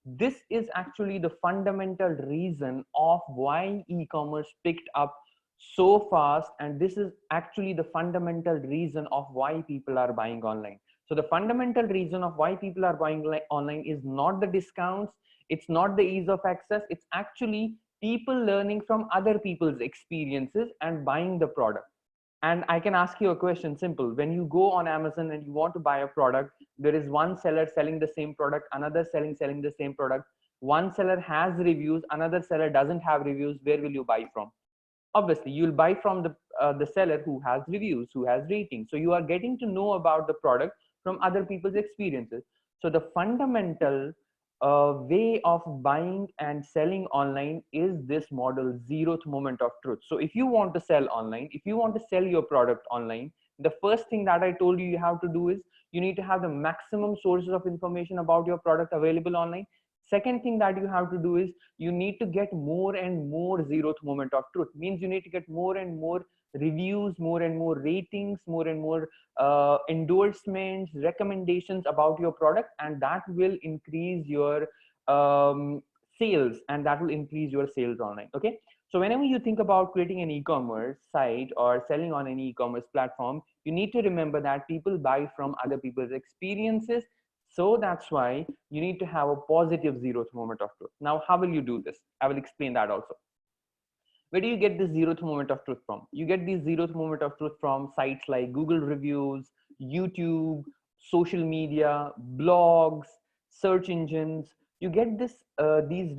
This is actually the fundamental reason of why e-commerce picked up so fast, and this is actually the fundamental reason of why people are buying online. So the fundamental reason of why people are buying online is not the discounts, it's not the ease of access, it's actually people learning from other people's experiences and buying the product. And I can ask you a question, simple. When you go on Amazon and you want to buy a product, there is one seller selling the same product, another selling the same product. One seller has reviews, another seller doesn't have reviews. Where will you buy from? Obviously you'll buy from the seller who has reviews, who has ratings. So you are getting to know about the product from other people's experiences. So the fundamental way of buying and selling online is this model, zeroth moment of truth. So if you want to sell online, if you want to sell your product online, the first thing that I told you have to do is you need to have the maximum sources of information about your product available online. Second thing that you have to do is you need to get more and more zeroth moment of truth. Means you need to get more and more reviews, more and more ratings, more and more endorsements, recommendations about your product, and that will increase your um, sales, and that will increase your sales online. Okay, so whenever you think about creating an e-commerce site or selling on an e-commerce platform, you need to remember that people buy from other people's experiences. So that's why you need to have a positive zeroth moment of truth. Now, how will you do this? I will explain that also. Where do you get this zeroth moment of truth from? You get these zeroth moment of truth from sites like Google reviews, YouTube, social media, blogs, search engines. You get these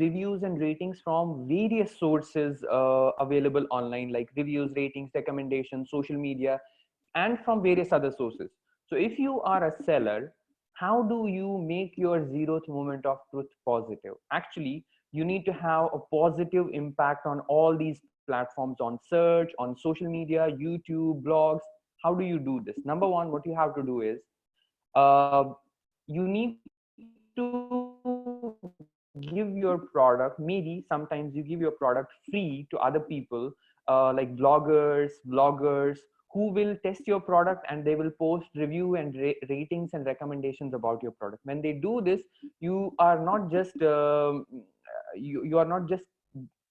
reviews and ratings from various sources available online, like reviews, ratings, recommendations, social media, and from various other sources. So if you are a seller, how do you make your zeroth moment of truth positive? Actually, you need to have a positive impact on all these platforms, on search, on social media, YouTube, blogs. How do you do this? Number one, what you have to do is you need to give your product, maybe sometimes you give your product free to other people, like bloggers, who will test your product, and they will post review and ratings and recommendations about your product. When they do this, you are not just you are not just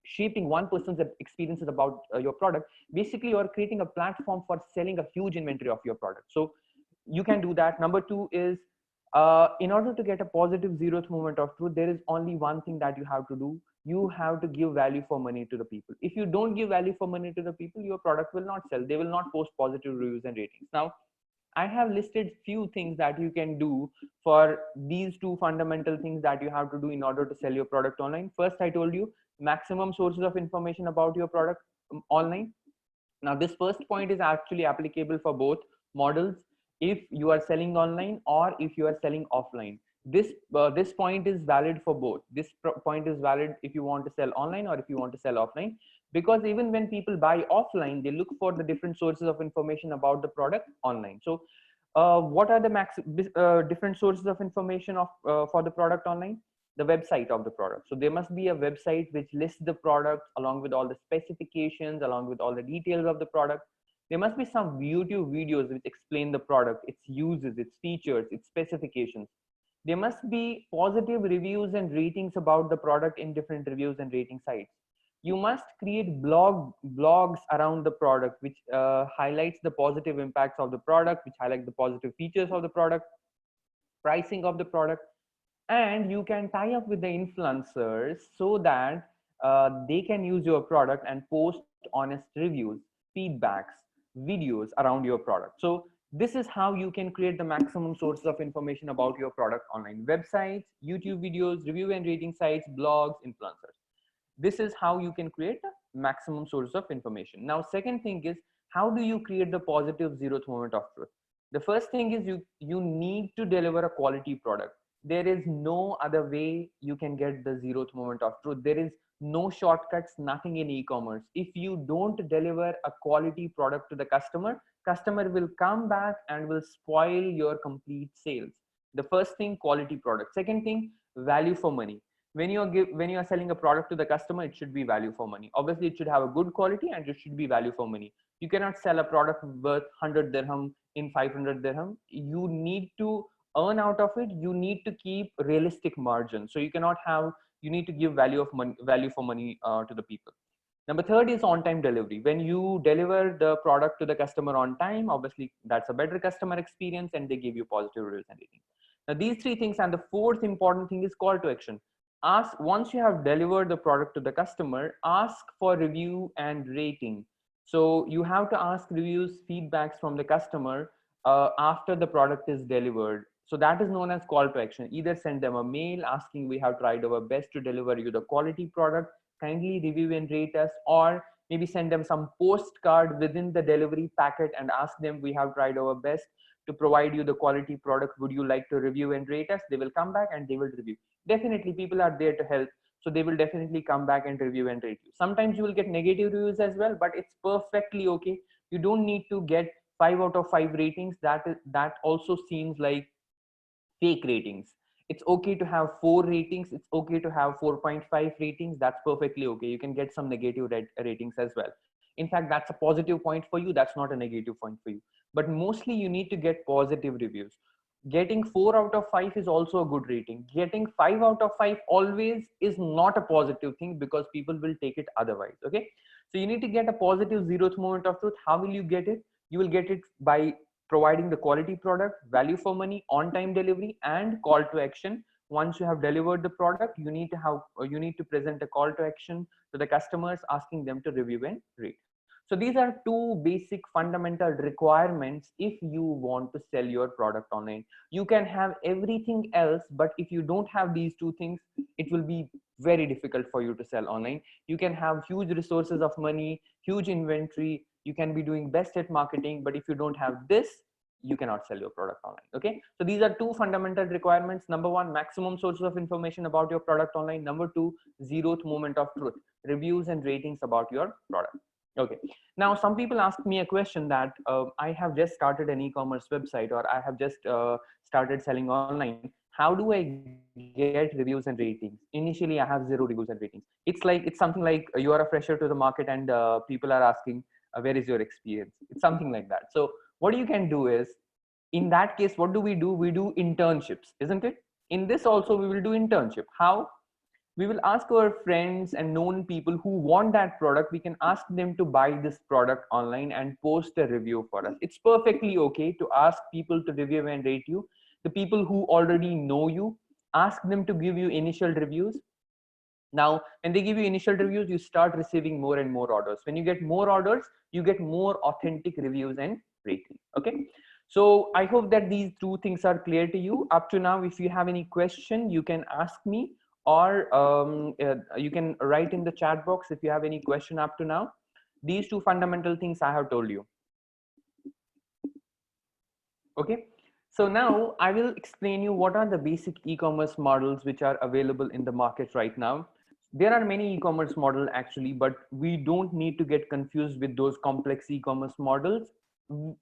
shaping one person's experiences about your product. Basically, you are creating a platform for selling a huge inventory of your product. So you can do that. Number two is, in order to get a positive zeroth moment of truth, there is only one thing that you have to do. You have to give value for money to the people. If you don't give value for money to the people, your product will not sell. They will not post positive reviews and ratings. Now, I have listed few things that you can do for these two fundamental things that you have to do in order to sell your product online. First, I told you maximum sources of information about your product online. Now, this first point is actually applicable for both models. If you are selling online or if you are selling offline, this point is valid for both. This point is valid if you want to sell online or if you want to sell offline, because even when people buy offline, they look for the different sources of information about the product online. So what are the different sources of information of for the product online? The website of the product. So there must be a website which lists the product along with all the specifications, along with all the details of the product. There must be some YouTube videos which explain the product, its uses, its features, its specifications. There must be positive reviews and ratings about the product in different reviews and rating sites. You must create blogs around the product, which highlights the positive impacts of the product, which highlight the positive features of the product, pricing of the product. And you can tie up with the influencers so that they can use your product and post honest reviews, feedbacks, videos around your product. So this is how you can create the maximum sources of information about your product online: websites, YouTube videos, review and rating sites, blogs, influencers. This is how you can create a maximum source of information. Now, second thing is, how do you create the positive zeroth moment of truth? The first thing is, you need to deliver a quality product. There is no other way you can get the zeroth moment of truth. There is no shortcuts, nothing in e-commerce. If you don't deliver a quality product to the customer will come back and will spoil your complete sales. The first thing, quality product. Second thing, value for money. When you are selling a product to the customer, it should be value for money. Obviously, it should have a good quality and it should be value for money. You cannot sell a product worth 100 dirham in 500 dirham. You need to earn out of it, you need to keep realistic margin. So you cannot have, you need to give value for money to the people. Number third is on-time delivery. When you deliver the product to the customer on time, obviously that's a better customer experience and they give you positive reviews and ratings. Now these three things, and the fourth important thing is call to action. Ask, once you have delivered the product to the customer, ask for review and rating. So you have to ask reviews, feedbacks from the customer after the product is delivered. So that is known as call to action. Either send them a mail asking, we have tried our best to deliver you the quality product, kindly review and rate us, or maybe send them some postcard within the delivery packet and ask them, we have tried our best to provide you the quality product, would you like to review and rate us? They will come back and they will review. Definitely people are there to help, so they will definitely come back and review and rate you. Sometimes you will get negative reviews as well, but it's perfectly okay. You don't need to get 5 out of 5 ratings. That also seems like fake ratings. It's okay to have 4 ratings, it's okay to have 4.5 ratings. That's perfectly okay. You can get some negative ratings as well. In fact, that's a positive point for you, that's not a negative point for you. But mostly you need to get positive reviews. Getting 4 out of 5 is also a good rating. Getting 5 out of 5 always is not a positive thing, because people will take it otherwise. Okay, so you need to get a positive zeroth moment of truth. How will you get it? You will get it by providing the quality product, value for money, on time delivery, and call to action. Once you have delivered the product, you need to have, you need to present a call to action to the customers asking them to review and rate. So these are two basic fundamental requirements if you want to sell your product online. You can have everything else, but if you don't have these two things, it will be very difficult for you to sell online. You can have huge resources of money, huge inventory, you can be doing best at marketing, but if you don't have this, you cannot sell your product online. Okay, so these are two fundamental requirements. Number one, maximum sources of information about your product online. Number two, zeroth moment of truth, reviews and ratings about your product. Okay, now some people ask me a question that I have just started an e-commerce website, or I have just started selling online. How do I get reviews and ratings? Initially I have 0 reviews and ratings. It's something like you are a fresher to the market and people are asking, where is your experience? It's something like that. So what you can do is, in that case, what do? We do internships, isn't it? In this also we will do internship. How? We will ask our friends and known people who want that product, we can ask them to buy this product online and post a review for us. It's perfectly okay to ask people to review and rate you. The people who already know you, ask them to give you initial reviews. Now when they give you initial reviews, you start receiving more and more orders. When you get more orders, you get more authentic reviews and ratings. Okay, so I hope that these two things are clear to you up to now. If you have any question, you can ask me, or you can write in the chat box if you have any question up to now. These two fundamental things I have told you. Okay, so now I will explain you what are the basic e-commerce models which are available in the market right now. There are many e-commerce models actually, but we don't need to get confused with those complex e-commerce models.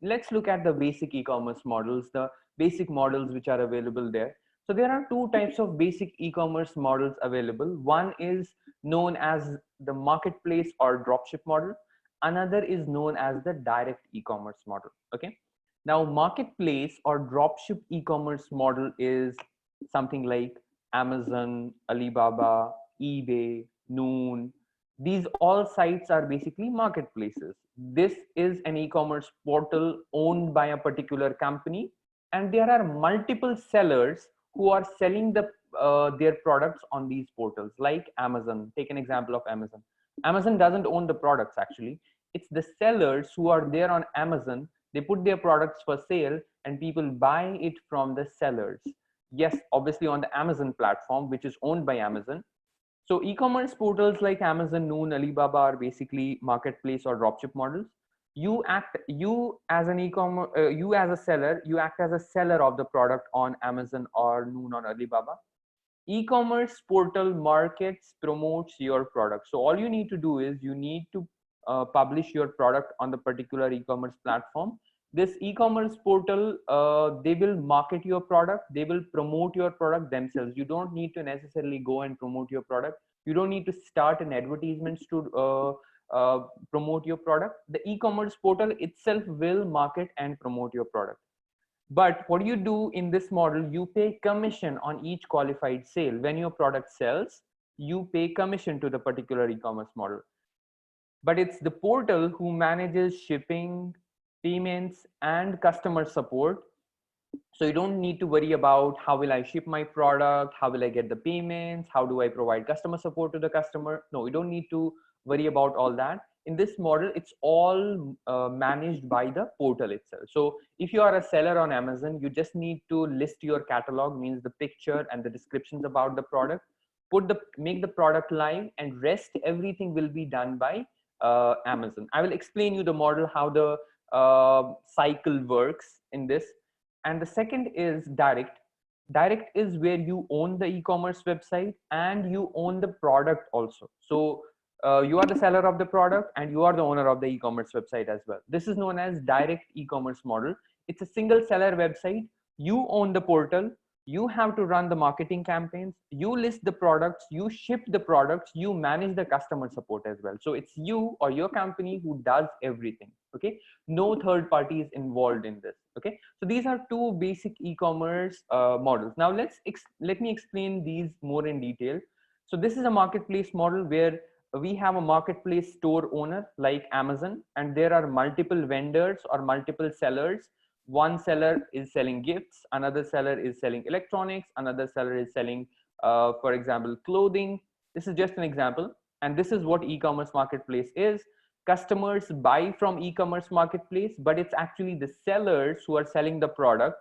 Let's look at the basic e-commerce models, the basic models which are available there. So there are two types of basic e-commerce models available. One is known as the marketplace or dropship model. Another is known as the direct e-commerce model. Okay. Now marketplace or dropship e-commerce model is something like Amazon, Alibaba, eBay, Noon. These all sites are basically marketplaces. This is an e-commerce portal owned by a particular company, and there are multiple sellers who are selling their products on these portals, like Amazon. Take an example of Amazon. Amazon doesn't own the products actually. It's the sellers who are there on Amazon. They put their products for sale and people buy it from the sellers. Yes, obviously on the Amazon platform, which is owned by Amazon. So e-commerce portals like Amazon, Noon, Alibaba are basically marketplace or dropship models. You as an e-commerce, you as a seller, you act as a seller of the product on Amazon or Noon or Alibaba. E-commerce portal markets, promotes your product. So all you need to do is you need to publish your product on the particular e-commerce platform. This e-commerce portal, they will market your product, they will promote your product themselves. You don't need to necessarily go and promote your product. You don't need to start an advertisement to promote your product. The e-commerce portal itself will market and promote your product. But what you do in this model, you pay commission on each qualified sale. When your product sells, you pay commission to the particular e-commerce model. But it's the portal who manages shipping, payments, and customer support. So you don't need to worry about how will I ship my product, how will I get the payments, how do I provide customer support to the customer. No, you don't need to worry about all that. In this model, it's all managed by the portal itself. So if you are a seller on Amazon, you just need to list your catalog, means the picture and the descriptions about the product, make the product live, and rest everything will be done by Amazon. I will explain you the model, how the cycle works in this. And the second is direct. Direct is where you own the e-commerce website and you own the product also. So you are the seller of the product and you are the owner of the e-commerce website as well. This is known as direct e-commerce model. It's a single seller website. You own the portal. You have to run the marketing campaigns. You list the products. You ship the products. You manage the customer support as well. So it's you or your company who does everything. Okay. No third party is involved in this. Okay. So these are two basic e-commerce models. Now let me explain these more in detail. So this is a marketplace model where we have a marketplace store owner like Amazon, and there are multiple vendors or multiple sellers. One seller is selling gifts, another seller is selling electronics, another seller is selling, for example, clothing. This is just an example. And this is what e-commerce marketplace is. Customers buy from e-commerce marketplace, but it's actually the sellers who are selling the product.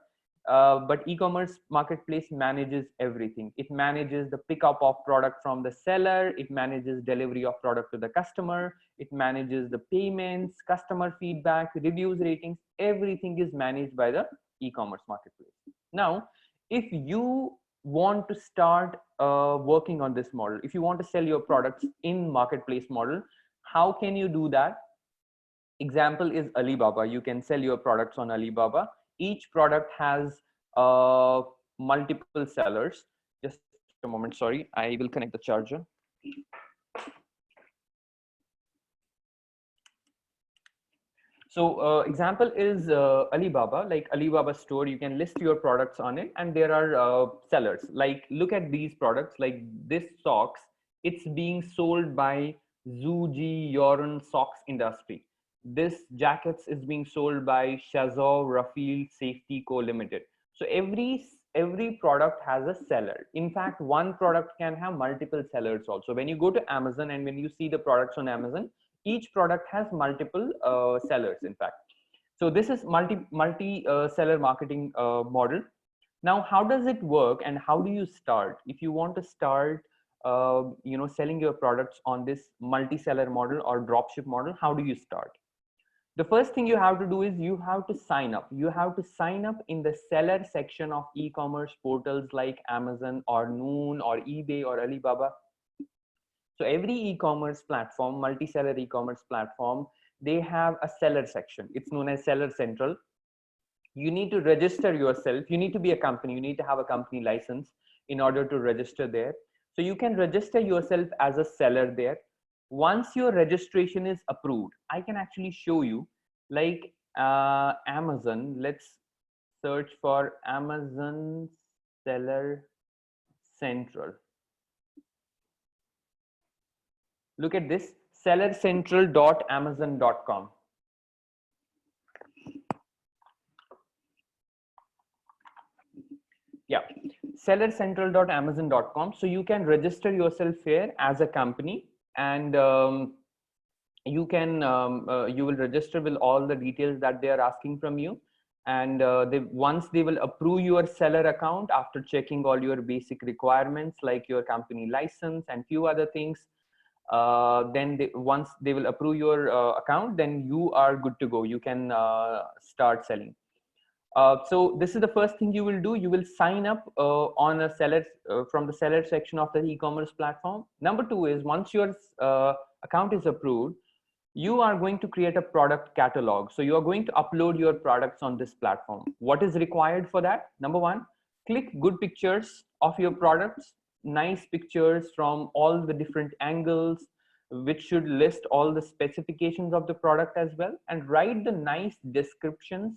But e-commerce marketplace manages everything. It manages the pickup of product from the seller. It manages delivery of product to the customer. It manages the payments, customer feedback, reviews, ratings. Everything is managed by the e-commerce marketplace. Now, if you want to start working on this model, if you want to sell your products in marketplace model, how can you do that? Example is Alibaba. You can sell your products on Alibaba. Each product has multiple sellers. Just a moment, sorry, I will connect the charger. So example is Alibaba, like Alibaba store. You can list your products on it, and there are sellers. Like, look at these products, like this socks. It's being sold by Zuji Yoran Socks Industry. This jackets is being sold by Shazov Rafiel Safety Co Limited. So every product has a seller. In fact, one product can have multiple sellers also. When you go to Amazon and when you see the products on Amazon, each product has multiple sellers, in fact. So this is multi seller marketing model. Now, how does it work and how do you start? If you want to start selling your products on this multi-seller model or dropship model, how do you start? The first thing you have to do is you have to sign up. You have to sign up in the seller section of e-commerce portals like Amazon or Noon or eBay or Alibaba. So every e-commerce platform, multi-seller e-commerce platform, they have a seller section. It's known as Seller Central. You need to register yourself. You need to be a company. You need to have a company license in order to register there. So you can register yourself as a seller there. Once your registration is approved, I can actually show you, like Amazon. Let's search for Amazon Seller Central. Look at this, sellercentral.amazon.com. Yeah, sellercentral.amazon.com. So you can register yourself here as a company, and you will register with all the details that they are asking from you. And once they will approve your seller account after checking all your basic requirements like your company license and few other things, then once they will approve your account, then you are good to go. You can start selling. So this is the first thing you will do. You will sign up on a seller from the seller section of the e-commerce platform. Number two is, once your account is approved, you are going to create a product catalog. So you are going to upload your products on this platform. What is required for that? Number one, click good pictures of your products, nice pictures from all the different angles, which should list all the specifications of the product as well, and write the nice descriptions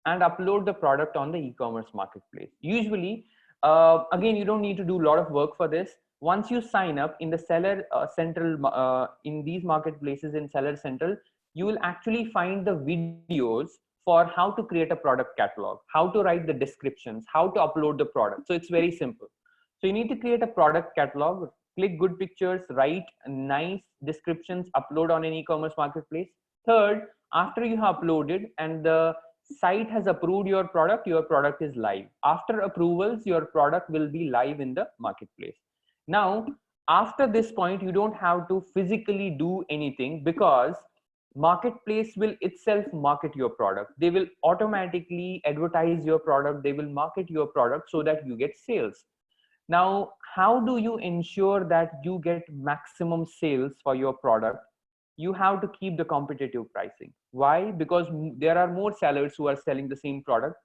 and upload the product on the e-commerce marketplace. Usually, again, you don't need to do a lot of work for this. Once you sign up in the seller central, in these marketplaces in seller central, you will actually find the videos for how to create a product catalog, how to write the descriptions, how to upload the product. So it's very simple. So you need to create a product catalog, click good pictures, write nice descriptions, upload on an e-commerce marketplace. Third, after you have uploaded and the site has approved your product is live. After approvals, your product will be live in the marketplace. Now, after this point, you don't have to physically do anything, because marketplace will itself market your product. They will automatically advertise your product. They will market your product so that you get sales. Now, how do you ensure that you get maximum sales for your product? You have to keep the competitive pricing. Why? Because there are more sellers who are selling the same product.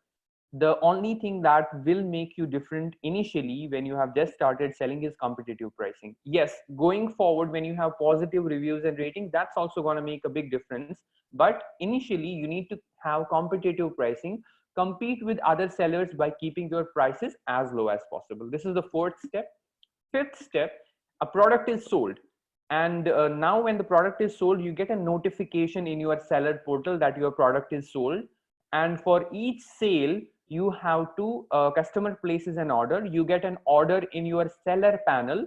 The only thing that will make you different initially when you have just started selling is competitive pricing. Yes, going forward, when you have positive reviews and rating, that's also going to make a big difference. But initially, you need to have competitive pricing, compete with other sellers by keeping your prices as low as possible. This is the fourth step. Fifth step, a product is sold. And now when the product is sold, you get a notification in your seller portal that your product is sold. And for each sale, you have to, customer places an order, you get an order in your seller panel.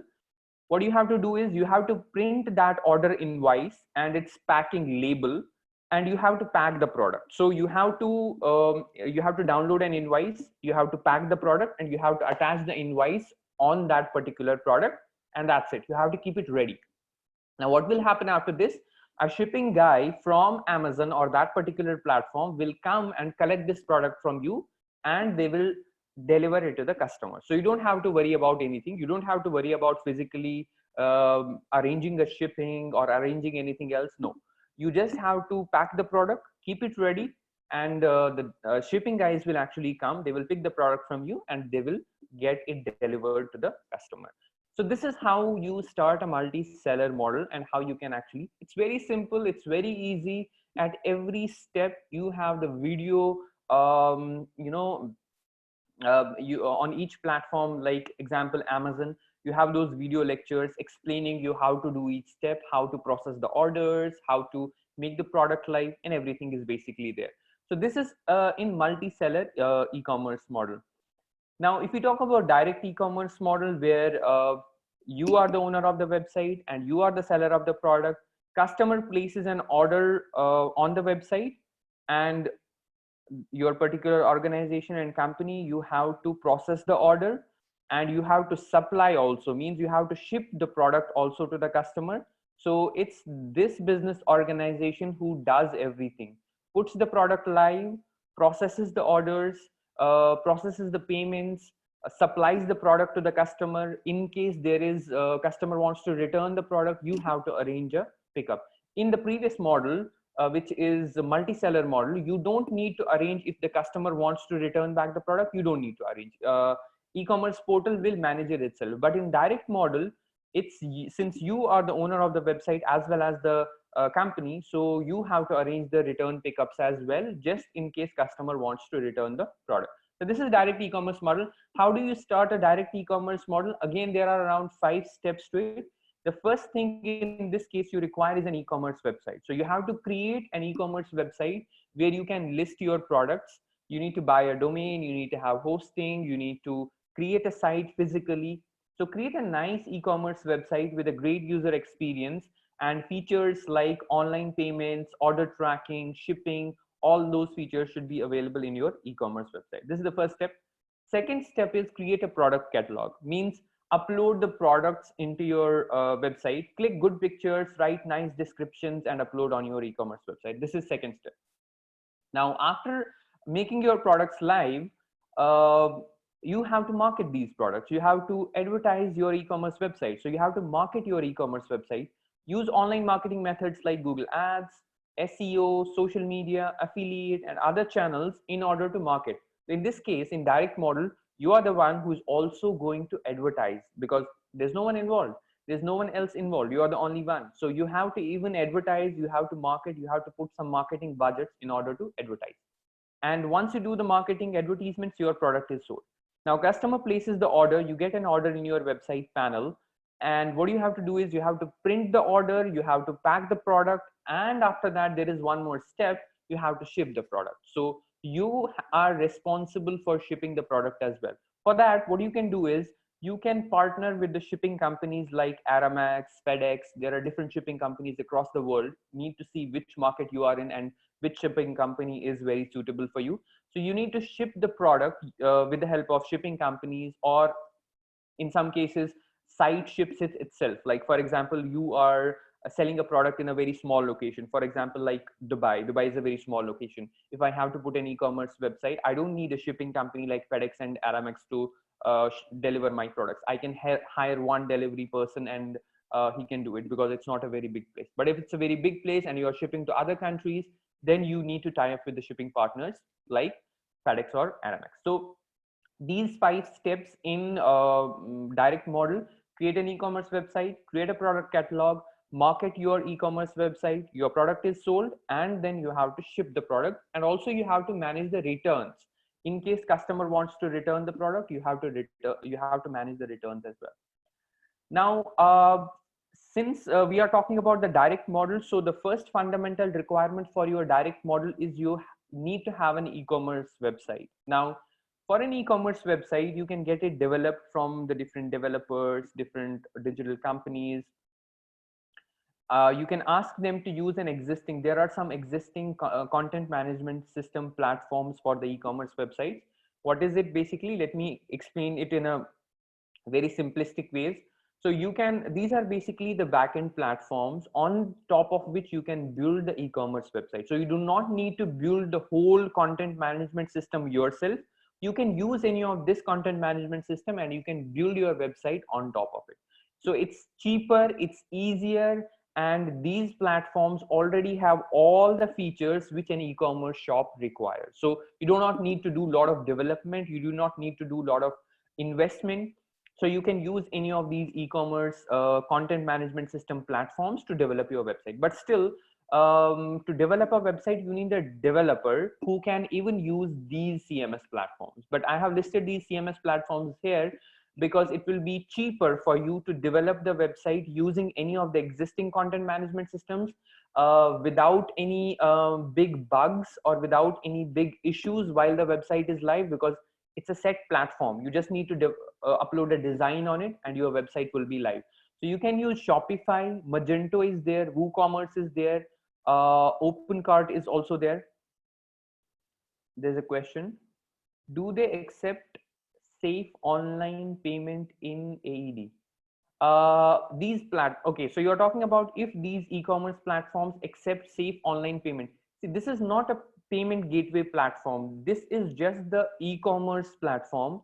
What you have to do is you have to print that order invoice and its packing label, and you have to pack the product. So you have to download an invoice, you have to pack the product, and you have to attach the invoice on that particular product, and that's it. You have to keep it ready. Now, what will happen after this? A shipping guy from Amazon or that particular platform will come and collect this product from you, and they will deliver it to the customer. So you don't have to worry about anything. You don't have to worry about physically arranging the shipping or arranging anything else. No, you just have to pack the product, keep it ready, and the shipping guys will actually come. They will pick the product from you and they will get it delivered to the customer. So this is how you start a multi-seller model, and how you can actually, it's very simple, it's very easy. At every step you have the video, you on each platform, like example Amazon, you have those video lectures explaining you how to do each step, how to process the orders, how to make the product live, and everything is basically there. So this is in multi-seller e-commerce model. Now, if we talk about direct e-commerce model, where you are the owner of the website and you are the seller of the product, customer places an order on the website, and your particular organization and company, you have to process the order, and you have to supply also, means you have to ship the product also to the customer. So it's this business organization who does everything, puts the product live, processes the orders, processes the payments, supplies the product to the customer. In case there is a customer wants to return the product, you have to arrange a pickup. In the previous model, which is a multi-seller model, you don't need to arrange. If the customer wants to return back the product, you don't need to arrange. E-commerce portal will manage it itself. But in direct model, it's, since you are the owner of the website as well as the company, so you have to arrange the return pickups as well, just in case customer wants to return the product. So this is direct e-commerce model. How do you start a direct e-commerce model? Again, there are around 5 steps to it. The first thing in this case you require is an e-commerce website. So you have to create an e-commerce website where you can list your products. You need to buy a domain, you need to have hosting, you need to create a site physically. So create a nice e-commerce website with a great user experience and features like online payments, order tracking, shipping. All those features should be available in your e-commerce website. This is the first step. Second step is create a product catalog, means upload the products into your website, click good pictures, write nice descriptions, and upload on your e-commerce website. This is second step. Now, after making your products live, you have to market these products. You have to advertise your e-commerce website. So you have to market your e-commerce website. Use online marketing methods like Google Ads, SEO, social media, affiliate, and other channels in order to market. In this case, in direct model, you are the one who's also going to advertise, because there's no one involved. There's no one else involved. You are the only one. So you have to even advertise, you have to market, you have to put some marketing budgets in order to advertise. And once you do the marketing advertisements, your product is sold. Now customer places the order, you get an order in your website panel, and what you have to do is you have to print the order, you have to pack the product, and after that there is one more step, you have to ship the product. So you are responsible for shipping the product as well. For that, what you can do is you can partner with the shipping companies like Aramex, FedEx. There are different shipping companies across the world. You need to see which market you are in and which shipping company is very suitable for you. So you need to ship the product with the help of shipping companies, or in some cases site ships it itself. Like for example, you are selling a product in a very small location, for example like Dubai is a very small location. If I have to put an e-commerce website, I don't need a shipping company like FedEx and Aramex to deliver my products. I can hire one delivery person, and he can do it, because it's not a very big place. But if it's a very big place and you're shipping to other countries, then you need to tie up with the shipping partners like FedEx or Aramex. So these 5 steps in direct model: create an e-commerce website, create a product catalog, market your e-commerce website, your product is sold, and then you have to ship the product. And also you have to manage the returns. In case customer wants to return the product, you have to manage the returns as well. Now since we are talking about the direct model, so the first fundamental requirement for your direct model is you need to have an e-commerce website. Now for an e-commerce website, you can get it developed from the different developers, different digital companies. You can ask them to use there are some existing content management system platforms for the e-commerce websites. What is it basically? Let me explain it in a very simplistic ways. So these are basically the backend platforms on top of which you can build the e-commerce website. So you do not need to build the whole content management system yourself. You can use any of this content management system and you can build your website on top of it. So it's cheaper, it's easier, and these platforms already have all the features which an e-commerce shop requires. So you do not need to do a lot of development, you do not need to do a lot of investment. So you can use any of these e-commerce content management system platforms to develop your website. But still, to develop a website, you need a developer who can even use these CMS platforms. But I have listed these CMS platforms here because it will be cheaper for you to develop the website using any of the existing content management systems without any big bugs or without any big issues while the website is live, because it's a set platform. You just need to upload a design on it and your website will be live. So you can use Shopify, Magento is there, WooCommerce is there, OpenCart is also there. There's a question: do they accept safe online payment in AED? Okay, so you're talking about if these e-commerce platforms accept safe online payment. See, this is not a payment gateway platform. This is just the e-commerce platform.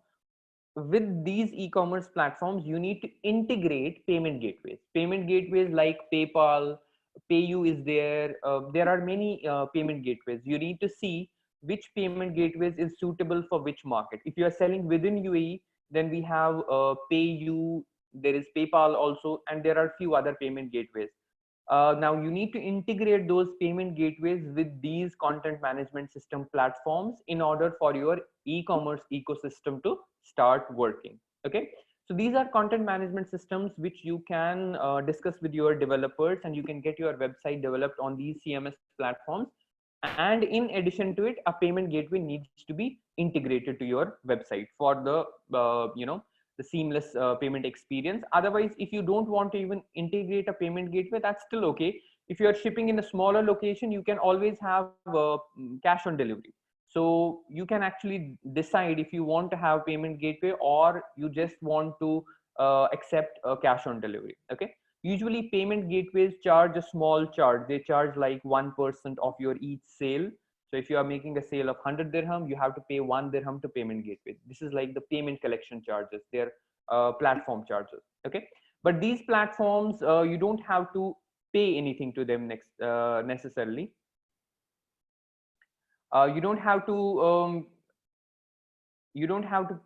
With these e-commerce platforms, you need to integrate payment gateways. Payment gateways like PayPal, PayU is there. There are many payment gateways. You need to see which payment gateways is suitable for which market. If you are selling within UAE, then we have PayU, there is PayPal also, and there are few other payment gateways. Now you need to integrate those payment gateways with these content management system platforms in order for your e-commerce ecosystem to start working. Okay, so these are content management systems which you can discuss with your developers, and you can get your website developed on these CMS platforms. And in addition to it, a payment gateway needs to be integrated to your website for the the seamless payment experience. Otherwise, if you don't want to even integrate a payment gateway, that's still okay. If you are shipping in a smaller location, you can always have cash on delivery. So you can actually decide if you want to have payment gateway or you just want to accept cash on delivery. Okay. Usually payment gateways charge a small charge. They charge like 1% of your each sale. So if you are making a sale of 100 dirham, you have to pay 1 dirham to payment gateway. This is like the payment collection charges, their platform charges. Okay, but these platforms, you don't have to pay anything to them necessarily. You don't have to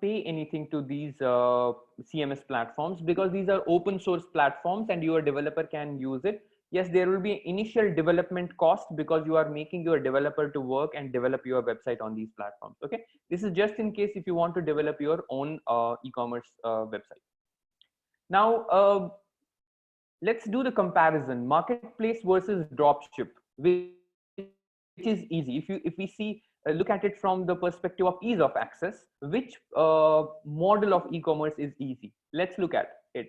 pay anything to these CMS platforms because these are open source platforms and your developer can use it Yes, there will be initial development cost because you are making your developer to work and develop your website on these platforms. Okay, this is just in case if you want to develop your own e-commerce website. Now let's do the comparison: marketplace versus dropship, which is easy. If we see look at it from the perspective of ease of access, which model of e-commerce is easy? Let's look at it.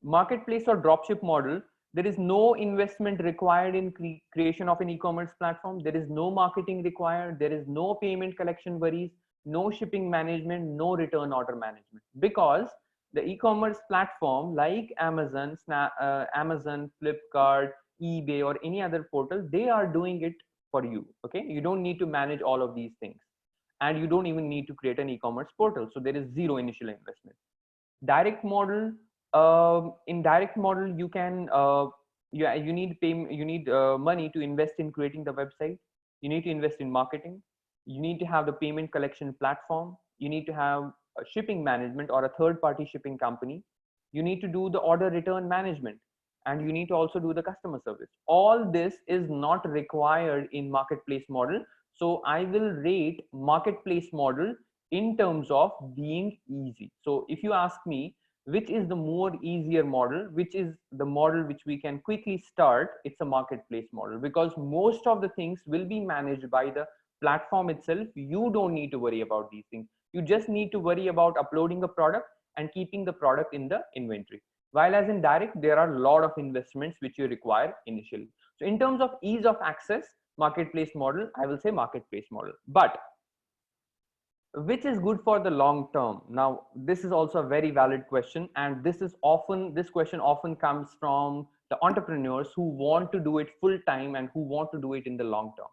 Marketplace or dropship model, there is no investment required in creation of an e-commerce platform. There is no marketing required. There is no payment collection worries, no shipping management, no return order management, because the e-commerce platform like Amazon, Amazon, Flipkart, eBay, or any other portal, they are doing it for you. Okay, you don't need to manage all of these things, and you don't even need to create an e-commerce portal. So there is zero initial investment. Direct model, in direct model you can you need money to invest in creating the website. You need to invest in marketing. You need to have the payment collection platform. You need to have a shipping management or a third party shipping company. You need to do the order return management, and you need to also do the customer service. All this is not required in marketplace model. So I will rate marketplace model in terms of being easy. So if you ask me which is the more easier model, which is the model which we can quickly start, it's a marketplace model, because most of the things will be managed by the platform itself. You don't need to worry about these things. You just need to worry about uploading a product and keeping the product in the inventory. While as in direct, there are a lot of investments which you require initially. So in terms of ease of access, marketplace model, I will say marketplace model. But which is good for the long term? Now this is also a very valid question, and this question often comes from the entrepreneurs who want to do it full time and who want to do it in the long term.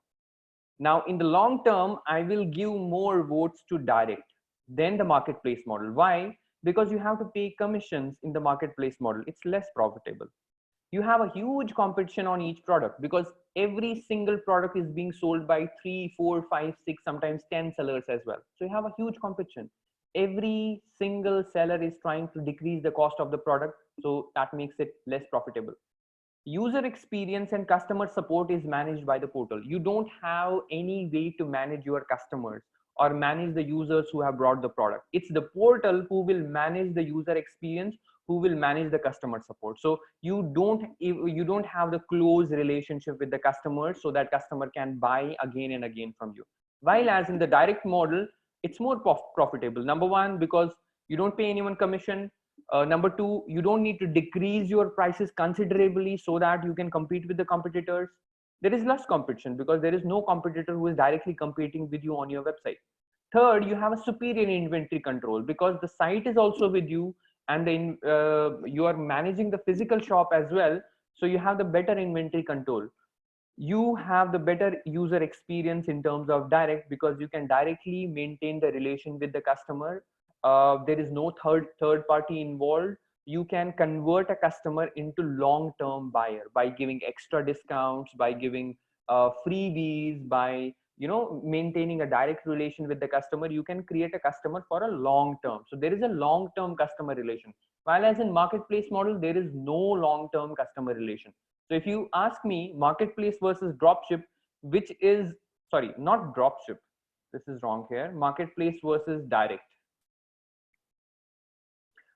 Now in the long term, I will give more votes to direct than the marketplace model. Why? Because you have to pay commissions in the marketplace model. It's less profitable. You have a huge competition on each product, because every single product is being sold by 3, 4, 5, 6, sometimes 10 sellers as well. So you have a huge competition. Every single seller is trying to decrease the cost of the product, so that makes it less profitable. User experience and customer support is managed by the portal. You don't have any way to manage your customers or manage the users who have brought the product. It's the portal who will manage the user experience, who will manage the customer support. So you don't have the close relationship with the customer, so that customer can buy again and again from you. While as in the direct model, it's more profitable. Number one, because you don't pay anyone commission. Number two, you don't need to decrease your prices considerably so that you can compete with the competitors. There is less competition because there is no competitor who is directly competing with you on your website. Third, you have a superior inventory control because the site is also with you, and then you are managing the physical shop as well. So you have the better inventory control. You have the better user experience in terms of direct, because you can directly maintain the relation with the customer. There is no third party involved. You can convert a customer into long term buyer by giving extra discounts, by giving freebies, by maintaining a direct relation with the customer. You can create a customer for a long term. So there is a long term customer relation, while as in marketplace model there is no long term customer relation. So if you ask me, marketplace versus dropship, which is, sorry, not dropship, this is wrong here, marketplace versus direct.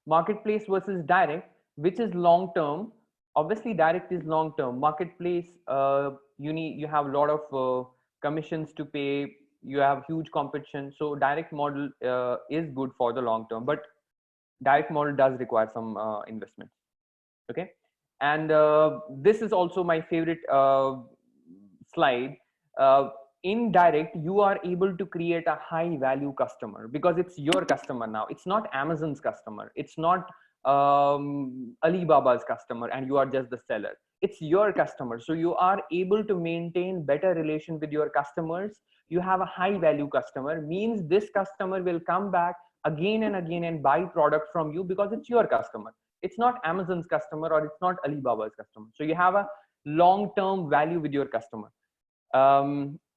Marketplace versus direct, which is long term? Obviously direct is long term. Marketplace, you have a lot of commissions to pay, you have huge competition. So direct model is good for the long term, but direct model does require some investment. Okay, and this is also my favorite slide. In direct, you are able to create a high value customer because it's your customer now. It's not Amazon's customer, it's not Alibaba's customer, and you are just the seller. It's your customer, so you are able to maintain better relation with your customers. You have a high value customer, means this customer will come back again and again and buy product from you because it's your customer. It's not Amazon's customer or it's not Alibaba's customer. So you have a long term value with your customer.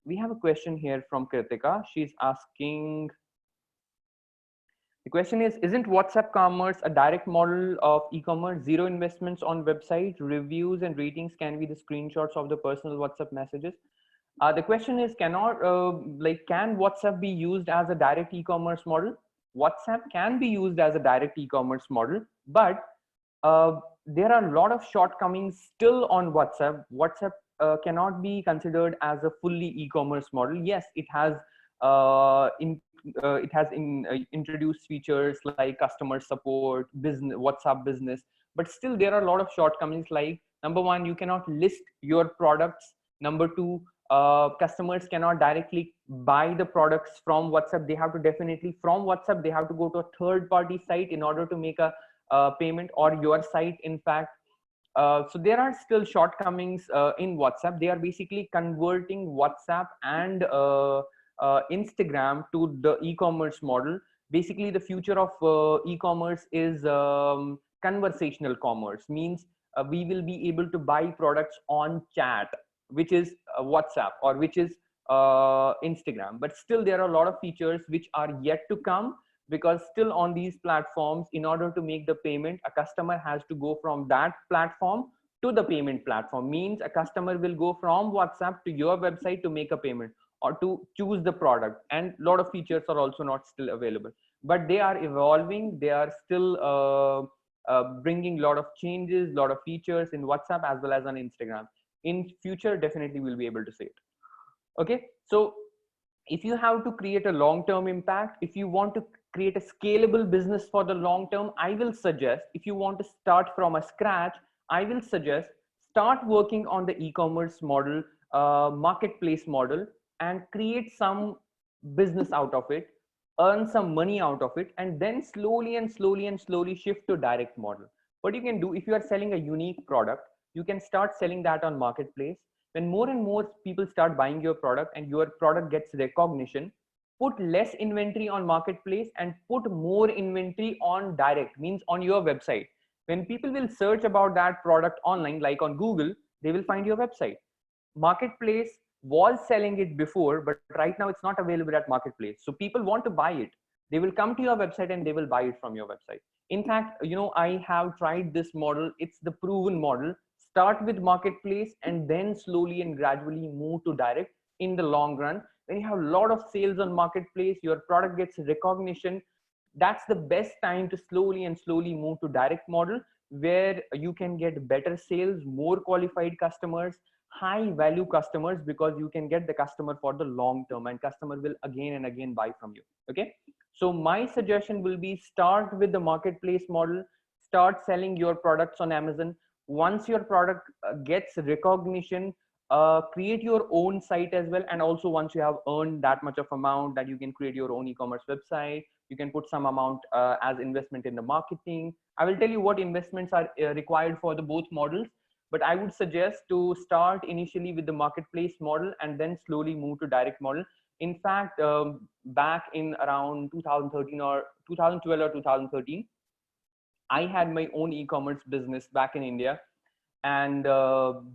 We have a question here from Kritika. She's asking, The question is, isn't WhatsApp commerce a direct model of e-commerce? Zero investments on website, reviews and ratings can be the screenshots of the personal WhatsApp messages. The question is, can WhatsApp be used as a direct e-commerce model? WhatsApp can be used as a direct e-commerce model, but there are a lot of shortcomings still on WhatsApp. WhatsApp cannot be considered as a fully e-commerce model. Yes, introduced features like customer support, business, WhatsApp business, but still there are a lot of shortcomings. Like number one, you cannot list your products. Number two, customers cannot directly buy the products from WhatsApp. They have to definitely from WhatsApp, they have to go to a third party site in order to make a payment, or your site in fact. So there are still shortcomings in WhatsApp. They are basically converting WhatsApp and Instagram to the e-commerce model. Basically, the future of e-commerce is conversational commerce. Means we will be able to buy products on chat, which is WhatsApp, or which is Instagram. But still, there are a lot of features which are yet to come, because still on these platforms, in order to make the payment, a customer has to go from that platform to the payment platform. Means a customer will go from WhatsApp to your website to make a payment or to choose the product, and a lot of features are also not still available, but they are evolving. They are still bringing a lot of changes, a lot of features in WhatsApp as well as on Instagram. In future, definitely we'll be able to say it. Okay, so if you have to create a long-term impact, if you want to create a scalable business for the long term, I will suggest, if you want to start from a scratch, I will suggest start working on the e-commerce model, marketplace model, and create some business out of it, earn some money out of it, and then slowly shift to direct model. What you can do, if you are selling a unique product, you can start selling that on marketplace. When more and more people start buying your product and your product gets recognition, put less inventory on marketplace and put more inventory on direct, means on your website. When people will search about that product online, like on Google, they will find your website. Marketplace was selling it before, but right now it's not available at marketplace, so people want to buy it. They will come to your website and they will buy it from your website. In fact, I have tried this model. It's the proven model. Start with marketplace and then slowly and gradually move to direct. In the long run, when you have a lot of sales on marketplace, your product gets recognition, that's the best time to slowly move to direct model, where you can get better sales, more qualified customers, high value customers, because you can get the customer for the long term, and customer will again and again buy from you. Okay, so my suggestion will be, start with the marketplace model, start selling your products on Amazon. Once your product gets recognition, create your own site as well. And also, once you have earned that much of amount that you can create your own e-commerce website, you can put some amount as investment in the marketing. I will tell you what investments are required for the both models, but I would suggest to start initially with the marketplace model and then slowly move to direct model. In fact, back in around 2013 or 2012 or 2013, I had my own e-commerce business back in India, and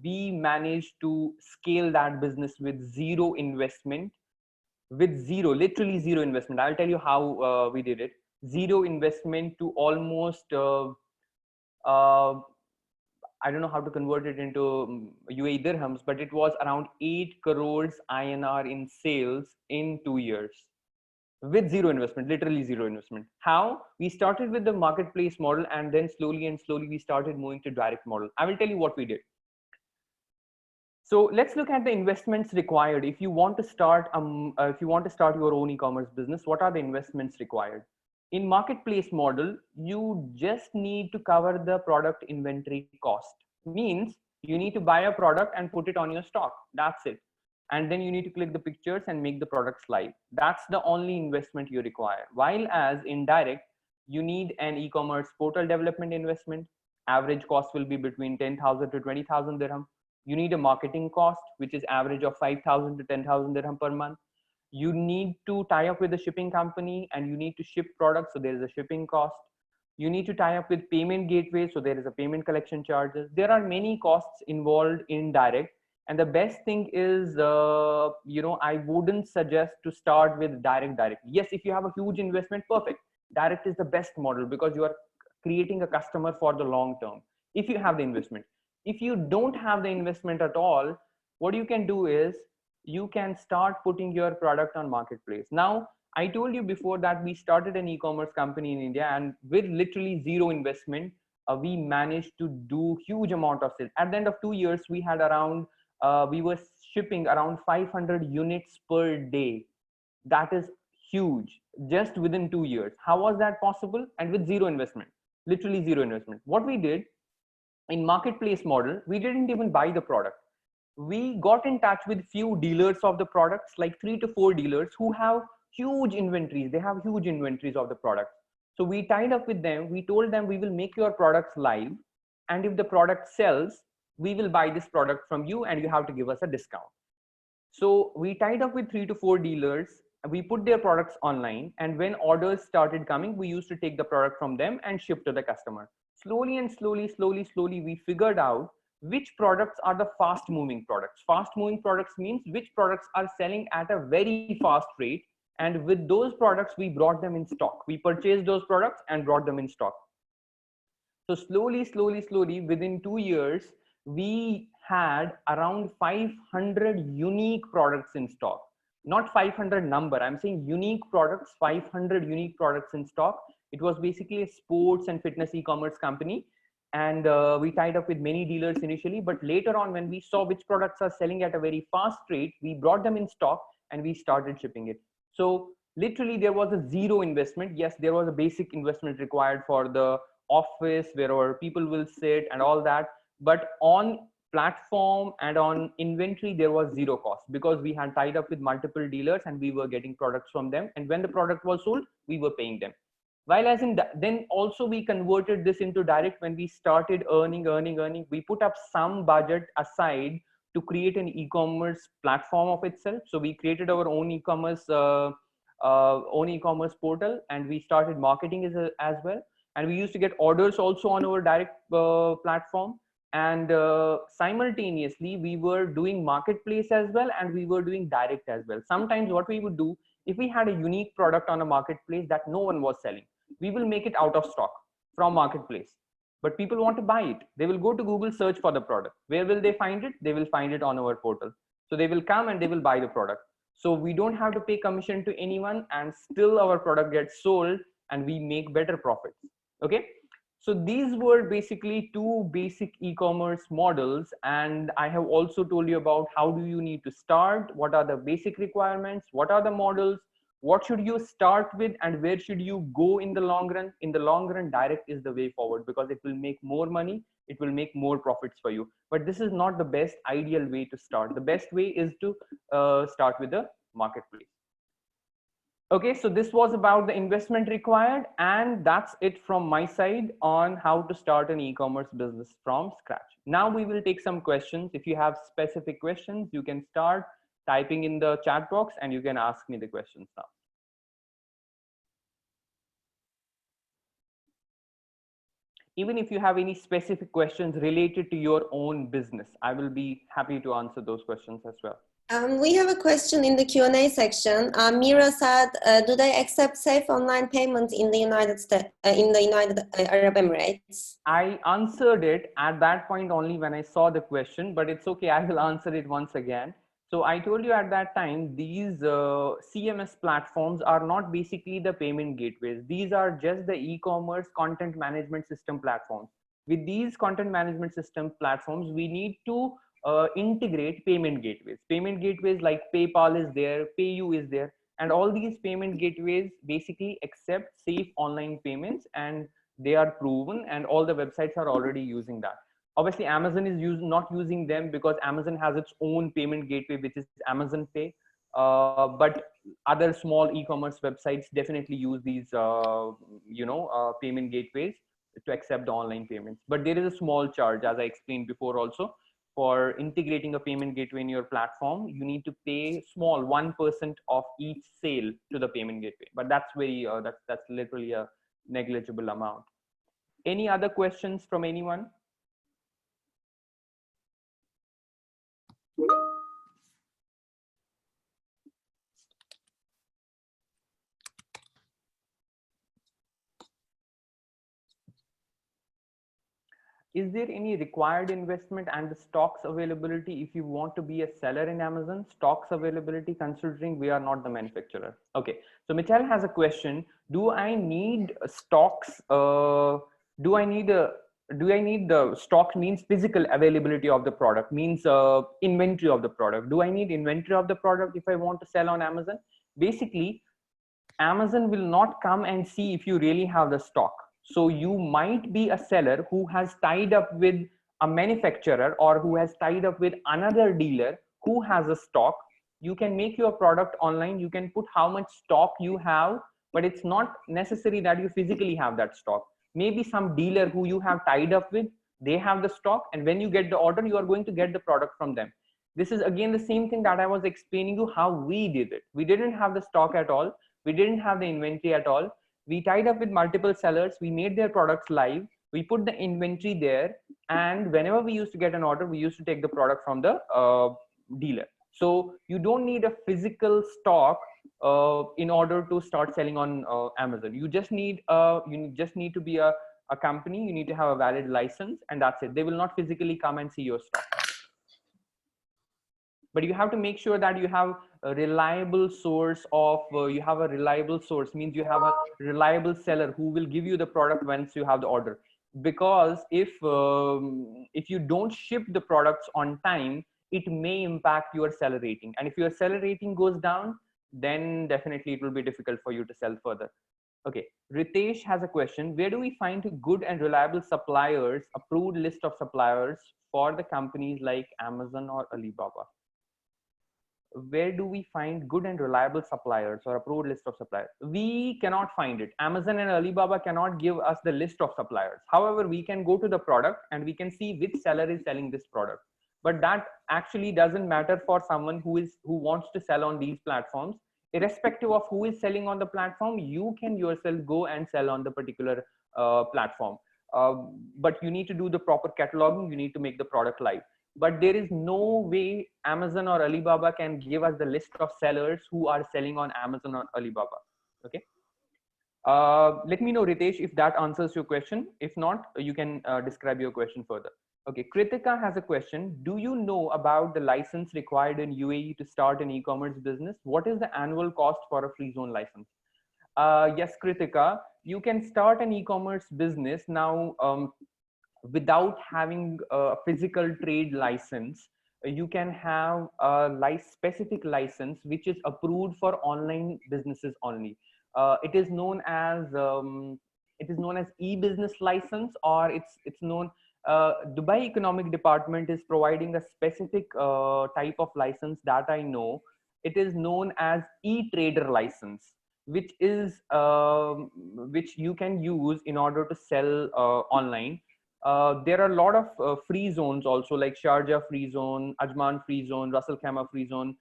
we managed to scale that business with zero investment, literally zero investment. I'll tell you how we did it. Zero investment to almost I don't know how to convert it into UAE dirhams, but it was around 8 crores INR in sales in 2 years with zero investment, literally zero investment. How? We started with the marketplace model, and then slowly we started moving to direct model. I will tell you what we did. So let's look at the investments required. If you want to start your own e-commerce business, what are the investments required? In marketplace model, you just need to cover the product inventory cost. Means you need to buy a product and put it on your stock. That's it. And then you need to click the pictures and make the products live. That's the only investment you require. While as in direct, you need an e-commerce portal development investment. Average cost will be between 10,000 to 20,000 dirham. You need a marketing cost, which is average of 5,000 to 10,000 dirham per month. You need to tie up with the shipping company, and you need to ship products, so there is a shipping cost. You need to tie up with payment gateway, so there is a payment collection charges. There are many costs involved in direct, and the best thing is, I wouldn't suggest to start with direct. Yes, if you have a huge investment, perfect. Direct is the best model because you are creating a customer for the long term if you have the investment. If you don't have the investment at all, what you can do is you can start putting your product on marketplace. Now, I told you before that we started an e-commerce company in India, and with literally zero investment, we managed to do huge amount of sales. At the end of 2 years, we had around we were shipping around 500 units per day. That is huge, just within 2 years. How was that possible? And with zero investment, literally zero investment. What we did in marketplace model, we didn't even buy the product. We got in touch with few dealers of the products, like 3 to 4 dealers who have huge inventories. They have huge inventories of the products. So we tied up with them. We told them we will make your products live, and if the product sells, we will buy this product from you and you have to give us a discount. So we tied up with 3 to 4 dealers. We put their products online, and when orders started coming, we used to take the product from them and ship to the customer. Slowly and slowly, we figured out which products are the fast moving products. Fast moving products means which products are selling at a very fast rate. And with those products, we brought them in stock. We purchased those products and brought them in stock. So slowly, within 2 years, we had around 500 unique products in stock. Not 500 number, I'm saying unique products, 500 unique products in stock. It was basically a sports and fitness e-commerce company. And we tied up with many dealers initially, but later on, when we saw which products are selling at a very fast rate, we brought them in stock and we started shipping it. So literally there was a zero investment. Yes, there was a basic investment required for the office where our people will sit and all that, but on platform and on inventory there was zero cost because we had tied up with multiple dealers and we were getting products from them, and when the product was sold, we were paying them. While as in then also we converted this into direct. When we started earning, we put up some budget aside to create an e-commerce platform of itself. So we created our own e-commerce portal, and we started marketing as well. And we used to get orders also on our direct platform. And simultaneously, we were doing marketplace as well, and we were doing direct as well. Sometimes what we would do, if we had a unique product on a marketplace that no one was selling, we will make it out of stock from marketplace. But people want to buy it. They will go to Google, search for the product. Where will they find it? They will find it on our portal. So they will come and they will buy the product. So we don't have to pay commission to anyone, and still our product gets sold and we make better profits. Okay. So these were basically two basic e-commerce models. And I have also told you about how do you need to start, what are the basic requirements, what are the models, what should you start with, and where should you go in the long run. In the long run, direct is the way forward because it will make more money, it will make more profits for you. But this is not the best ideal way to start. The best way is to start with the marketplace. Okay, so this was about the investment required, and that's it from my side on how to start an e-commerce business from scratch. Now we will take some questions. If you have specific questions, you can start typing in the chat box and you can ask me the questions now. Even if you have any specific questions related to your own business, I will be happy to answer those questions as well. We have a question in the Q&A section. Mira said, "Do they accept safe online payments in the United Arab Emirates?" I answered it at that point only when I saw the question, but it's okay. I will answer it once again. So I told you at that time, these CMS platforms are not basically the payment gateways. These are just the e-commerce content management system platforms. With these content management system platforms, we need to integrate payment gateways. Payment gateways like PayPal is there, PayU is there, and all these payment gateways basically accept safe online payments, and they are proven, and all the websites are already using that. Obviously, Amazon is not using them because Amazon has its own payment gateway, which is Amazon Pay. But other small e-commerce websites definitely use these, payment gateways to accept the online payments. But there is a small charge, as I explained before also. For integrating a payment gateway in your platform, you need to pay small 1% of each sale to the payment gateway. But that's very that's literally a negligible amount. Any other questions from anyone? is there any required investment and the stocks availability if you want to be a seller in Amazon? Stocks availability, considering we are not the manufacturer. Okay, so Michelle has a question. Do I need stocks? Do I need a do I need the stock means physical availability of the product, means inventory of the product? Do I need inventory of the product if I want to sell on Amazon? Basically, Amazon will not come and see if you really have the stock. So you might be a seller who has tied up with a manufacturer or who has tied up with another dealer who has a stock. You can make your product online. You can put how much stock you have, but it's not necessary that you physically have that stock. Maybe some dealer who you have tied up with, they have the stock, and when you get the order, you are going to get the product from them. This is again the same thing that I was explaining you how we did it. We didn't have the stock at all. We didn't have the inventory at all. We tied up with multiple sellers. We made their products live. We put the inventory there. And whenever we used to get an order, we used to take the product from the dealer. So you don't need a physical stock in order to start selling on Amazon. You just need to be a company. You need to have a valid license, and that's it. They will not physically come and see your stock. But you have to make sure that you have a reliable source of you have a reliable source, means you have a reliable seller who will give you the product once you have the order. Because if you don't ship the products on time, it may impact your seller rating, and if your seller rating goes down, then definitely it will be difficult for you to sell further. Okay, Ritesh has a question. Where do we find good and reliable suppliers, approved list of suppliers for the companies like Amazon or Alibaba? Where do we find good and reliable suppliers or approved list of suppliers? We cannot find it. Amazon and Alibaba cannot give us the list of suppliers. However, we can go to the product and we can see which seller is selling this product. But that actually doesn't matter for someone who wants to sell on these platforms. Irrespective of who is selling on the platform, you can yourself go and sell on the particular platform. But you need to do the proper cataloging. You need to make the product live. But there is no way Amazon or Alibaba can give us the list of sellers who are selling on Amazon or Alibaba. Okay. Let me know, Ritesh, if that answers your question. If not, you can describe your question further. Okay. Kritika has a question. Do you know about the license required in UAE to start an e-commerce business? What is the annual cost for a free zone license? Yes, Kritika, you can start an e-commerce business now. Without having a physical trade license, you can have a specific license which is approved for online businesses only. It is known as e-business license, or it's known. Dubai Economic Department is providing a specific type of license that I know. It is known as e-trader license, which you can use in order to sell online. There are a lot of free zones also, like Sharjah free zone, Ajman free zone, Ras Al Khaimah free zone,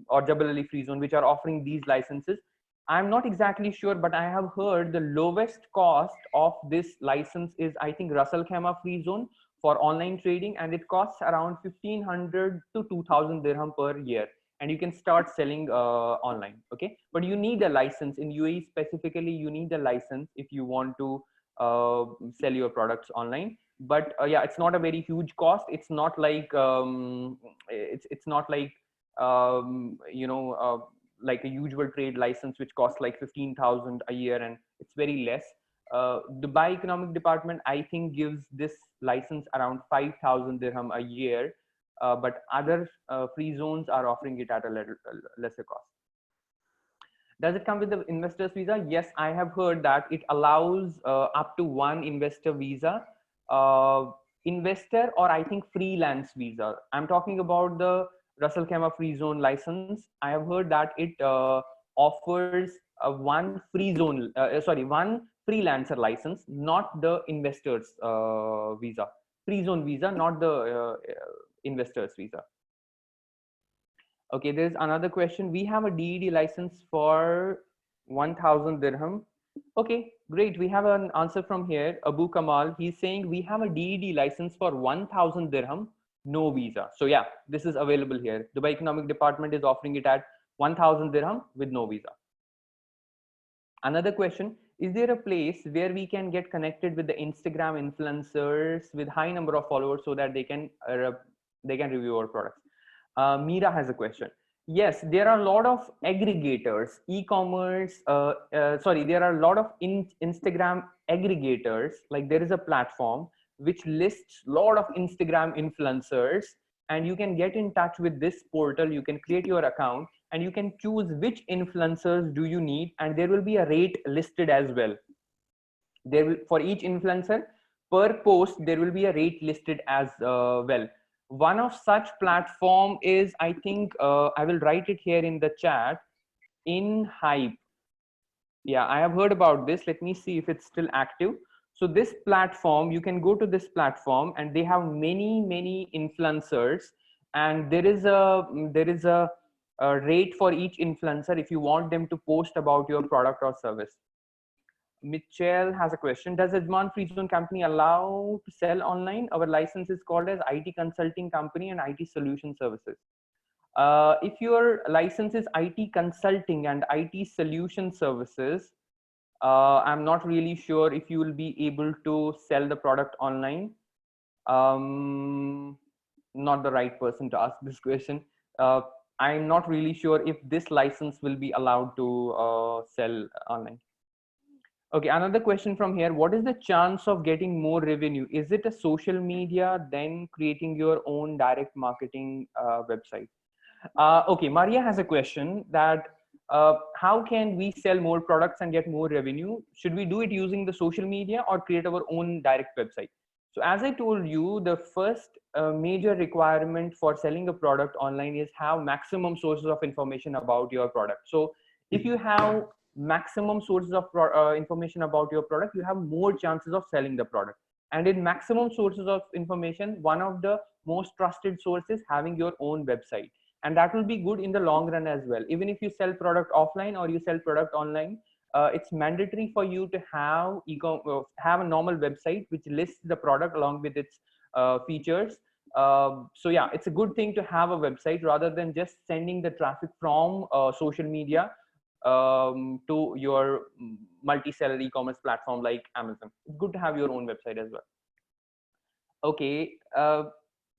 or Jabal Ali free zone, which are offering these licenses. I'm not exactly sure, but I have heard the lowest cost of this license is, I think, Ras Al Khaimah free zone for online trading, and it costs around 1,500 to 2,000 dirham per year, and you can start selling online. Okay, but you need a license in UAE specifically. You need a license if you want to sell your products online. But yeah, it's not a very huge cost. It's not like it's not like like a usual trade license which costs like 15,000 a year, and it's very less. Dubai Economic Department, I think, gives this license around 5,000 dirham a year, but other free zones are offering it at a lesser cost. Does it come with the investor's visa? Yes, I have heard that it allows up to one investor visa, investor, or I think freelance visa. I'm talking about the Ras Al Khaimah free zone license. I have heard that it offers one freelancer license, not the investor's visa. Free zone visa, not the investor's visa. Okay, there's another question. We have a DED license for 1,000 dirham. Okay, great. We have an answer from here. Abu Kamal, he's saying we have a DED license for 1,000 dirham, no visa. So yeah, this is available here. Dubai Economic Department is offering it at 1,000 dirham with no visa. Another question, is there a place where we can get connected with the Instagram influencers with high number of followers so that they can review our products? Meera has a question. Yes, there are a lot of aggregators, e-commerce. Sorry, there are a lot of Instagram aggregators. Like there is a platform which lists a lot of Instagram influencers, and you can get in touch with this portal. You can create your account, and you can choose which influencers do you need, and there will be a rate listed as well. There will, for each influencer per post, there will be a rate listed as well. One of such platform is, I think, I will write it here in the chat, in hype. Yeah, I have heard about this. Let me see if it's still active. So this platform, you can go to this platform and they have many influencers, and there is a rate for each influencer if you want them to post about your product or service. Mitchell has a question. Does Ajman Free Zone company allow to sell online? Our license is called as IT consulting company and IT solution services. If your license is IT consulting and IT solution services, I'm not really sure if you will be able to sell the product online. Not the right person to ask this question. I'm not really sure if this license will be allowed to sell online. Okay, another question from here. What is the chance of getting more revenue? Is it a social media, then creating your own direct marketing website? Okay, Maria has a question that how can we sell more products and get more revenue? Should we do it using the social media or create our own direct website? So as I told you, the first major requirement for selling a product online is have maximum sources of information about your product. So if you have maximum sources of information about your product, you have more chances of selling the product. And in maximum sources of information, one of the most trusted sources having your own website, and that will be good in the long run as well. Even if you sell product offline or you sell product online, it's mandatory for you to have a normal website which lists the product along with its features. So yeah, it's a good thing to have a website rather than just sending the traffic from social media to your multi-seller e-commerce platform like Amazon. It's good to have your own website as well. Okay,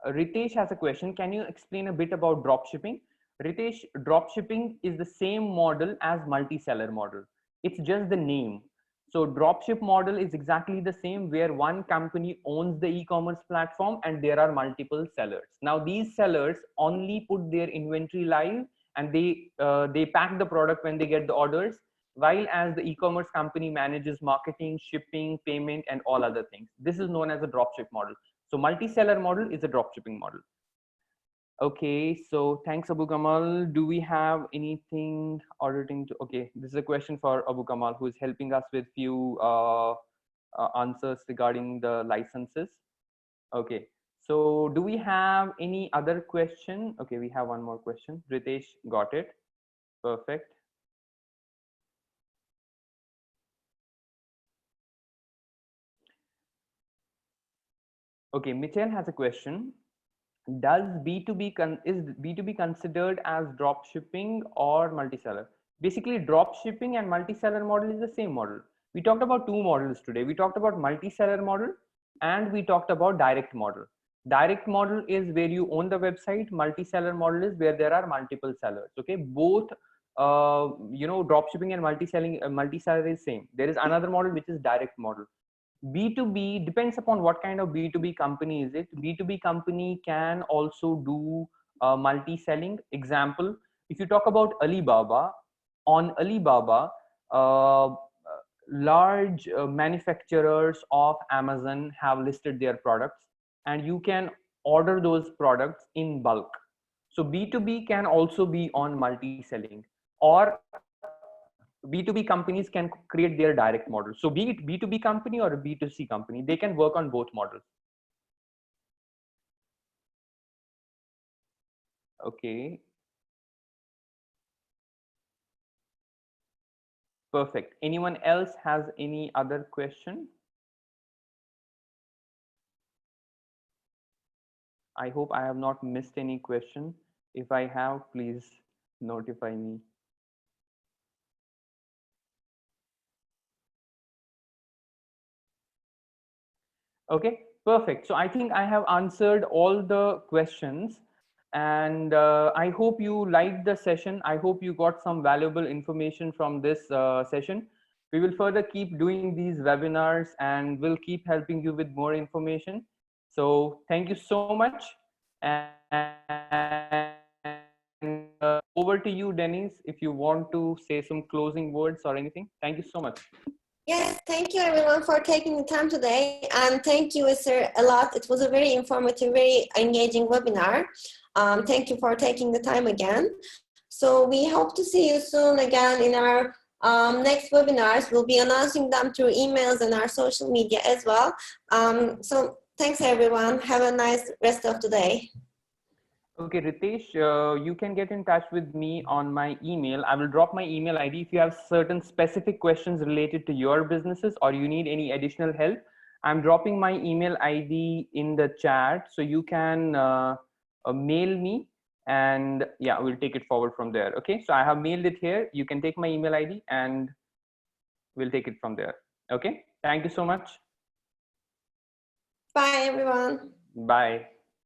Ritesh has a question. Can you explain a bit about dropshipping? Ritesh, dropshipping is the same model as multi-seller model. It's just the name. So dropship model is exactly the same, where one company owns the e-commerce platform and there are multiple sellers. Now these sellers only put their inventory live and they pack the product when they get the orders, while as the e-commerce company manages marketing, shipping, payment, and all other things. This is known as a dropship model. So multi-seller model is a dropshipping model. Okay, so thanks, Abu Kamal. Do we have anything auditing to? Okay, this is a question for Abu Kamal, who is helping us with few answers regarding the licenses. Okay, so do we have any other question? Okay, we have one more question. Ritesh got it. Perfect. Okay, Mitchell has a question. Does is B2B considered as drop shipping or multi-seller? Basically, drop shipping and multi-seller model is the same model. We talked about two models today. We talked about multi-seller model and we talked about direct model. Direct model is where you own the website. Multi-seller model is where there are multiple sellers. Okay, both drop shipping and multi-seller is same. There is another model which is direct model. B2B depends upon what kind of B2B company is it. B2B company can also do multi-selling. Example, if you talk about Alibaba, on Alibaba, large manufacturers of Amazon have listed their products and you can order those products in bulk. So B2B can also be on multi-selling, or B2B companies can create their direct model. So be it B2B company or a B2C company, they can work on both models. Okay. Perfect. Anyone else has any other question? I hope I have not missed any question. If I have, please notify me. Okay, perfect. So I think I have answered all the questions, and I hope you liked the session. I hope you got some valuable information from this session. We will further keep doing these webinars and we'll keep helping you with more information. So thank you so much. And over to you, Denise, if you want to say some closing words or anything. Thank you so much. Yes, thank you everyone for taking the time today, and thank you, sir, a lot. It was a very informative, very engaging webinar. Thank you for taking the time again. So we hope to see you soon again in our next webinars. We'll be announcing them through emails and our social media as well. So thanks everyone. Have a nice rest of the day. Okay, Ritesh, you can get in touch with me on my email. I will drop my email ID if you have certain specific questions related to your businesses or you need any additional help. I'm dropping my email ID in the chat, so you can mail me, and yeah, we'll take it forward from there. Okay, so I have mailed it here. You can take my email ID and we'll take it from there. Okay, thank you so much. Bye everyone. Bye.